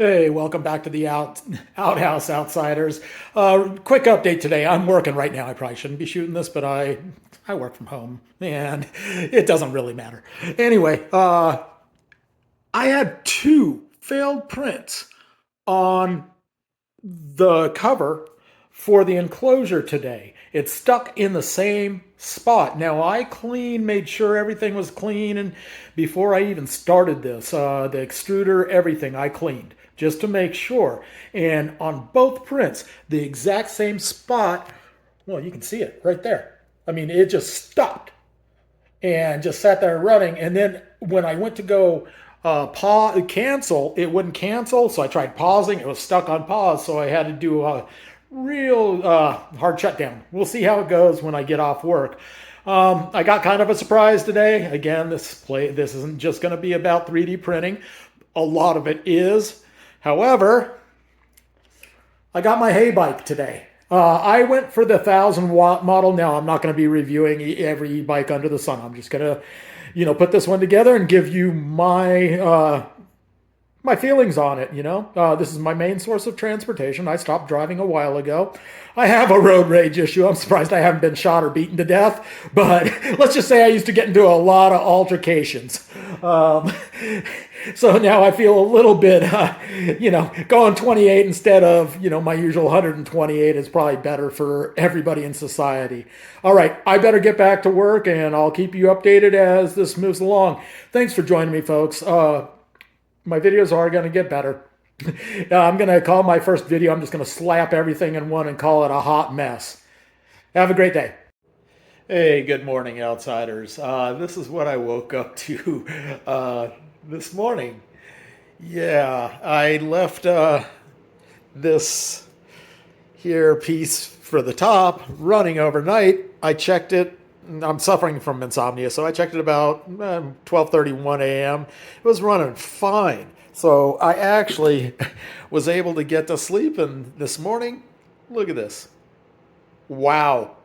Hey, welcome back to the Outhouse Outsiders. Quick update today. I'm working right now. I probably shouldn't be shooting this, but I work from home, and it doesn't really matter. Anyway, I had two failed prints on the cover for the enclosure today. It's stuck in the same spot. Now I made sure everything was clean, and before I even started this, the extruder, everything I cleaned just to make sure. And on both prints, the exact same spot. Well, you can see it right there. I mean, it just stopped and just sat there running. And then when I went to go cancel, it wouldn't cancel. So I tried pausing. It was stuck on pause. So I had to do a real hard shutdown. We'll see how it goes when I get off work. I got kind of a surprise today. Again, this isn't just going to be about 3D printing. A lot of it is. However, I got my Heybike today. I went for the 1,000-watt model. Now, I'm not going to be reviewing every e-bike under the sun. I'm just going to, put this one together and give you my feelings on it. This is my main source of transportation. I stopped driving a while ago. I have a road rage issue. I'm surprised I haven't been shot or beaten to death, but let's just say I used to get into a lot of altercations. So now I feel a little bit, going 28 instead of, my usual 128 is probably better for everybody in society. All right, I better get back to work, and I'll keep you updated as this moves along. Thanks for joining me, folks. My videos are going to get better. I'm going to call my first video, I'm just going to slap everything in one and call it a hot mess. Have a great day. Hey, good morning, Outsiders. This is what I woke up to this morning. Yeah, I left this here piece for the top running overnight. I checked it. I'm suffering from insomnia, so I checked it about 12:31 a.m. It was running fine. So I actually was able to get to sleep, and this morning, look at this. Wow.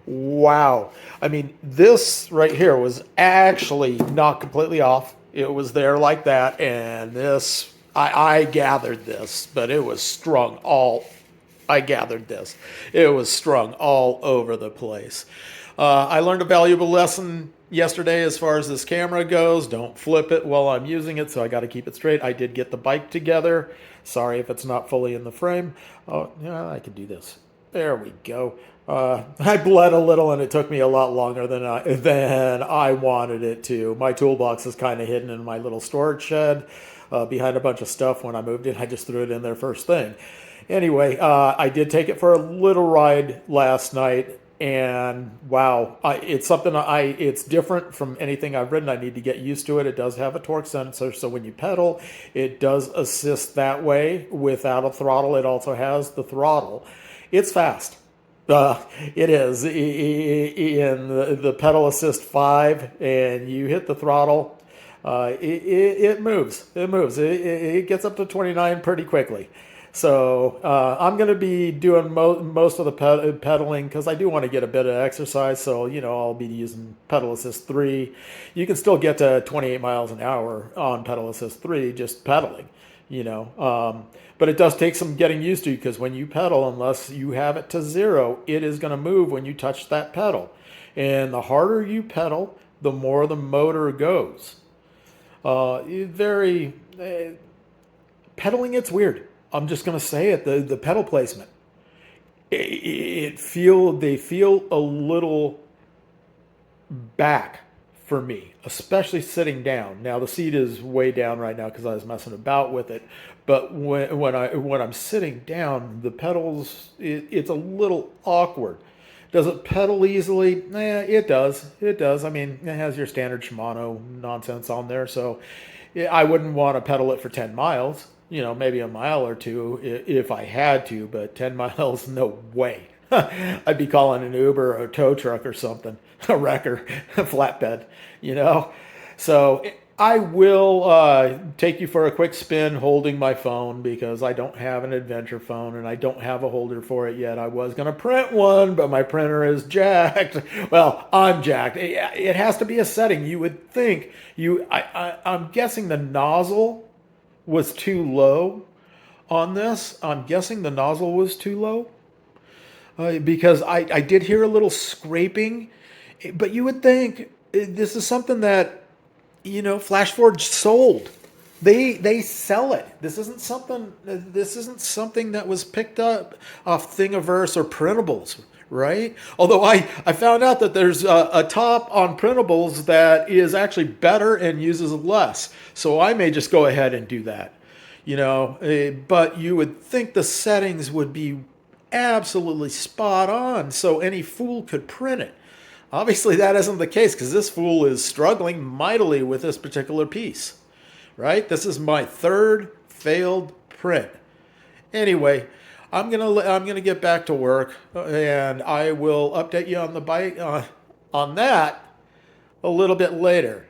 Wow. I mean, this right here was actually not completely off. It was there like that, and this, I gathered this, but it was strung all, I gathered this. It was strung all over the place. I learned a valuable lesson yesterday as far as this camera goes. Don't flip it while I'm using it, so I got to keep it straight. I did get the bike together. Sorry if it's not fully in the frame. Oh, yeah, I can do this. There we go. I bled a little, and it took me a lot longer than I wanted it to. My toolbox is kind of hidden in my little storage shed behind a bunch of stuff. When I moved in, I just threw it in there first thing. Anyway, I did take it for a little ride last night. And wow, it's something it's different from anything I've ridden. I need to get used to it. It does have a torque sensor, so when you pedal, it does assist that way without a throttle. It also has the throttle. It's fast. It is. In the pedal assist 5, and you hit the throttle, it moves. It moves. It gets up to 29 pretty quickly. So I'm going to be doing most of the pedaling because I do want to get a bit of exercise. So, I'll be using pedal assist 3. You can still get to 28 miles an hour on pedal assist 3 just pedaling, But it does take some getting used to, because when you pedal, unless you have it to 0, it is going to move when you touch that pedal. And the harder you pedal, the more the motor goes. Pedaling, it's weird. I'm just going to say it, the pedal placement. They feel a little back for me, especially sitting down. Now the seat is way down right now because I was messing about with it. But when I'm sitting down, the pedals, it's a little awkward. Does it pedal easily? It does. It does. I mean, it has your standard Shimano nonsense on there, so I wouldn't want to pedal it for 10 miles. Maybe a mile or two if I had to, but 10 miles, no way. I'd be calling an Uber or a tow truck or something, a wrecker, a flatbed, So I will take you for a quick spin holding my phone, because I don't have an adventure phone and I don't have a holder for it yet. I was going to print one, but my printer is jacked. Well, I'm jacked. It has to be a setting. You would think I'm guessing the nozzle was too low on this. I'm guessing the nozzle was too low because I did hear a little scraping, but you would think this is something that, Flashforge sold. They sell it. This isn't something. This isn't something that was picked up off Thingiverse or printables, right? Although I found out that there's a top on printables that is actually better and uses less. So I may just go ahead and do that. But you would think the settings would be absolutely spot on so any fool could print it. Obviously, that isn't the case because this fool is struggling mightily with this particular piece, right? This is my third failed print. Anyway, I'm gonna get back to work, and I will update you on the bike on that a little bit later.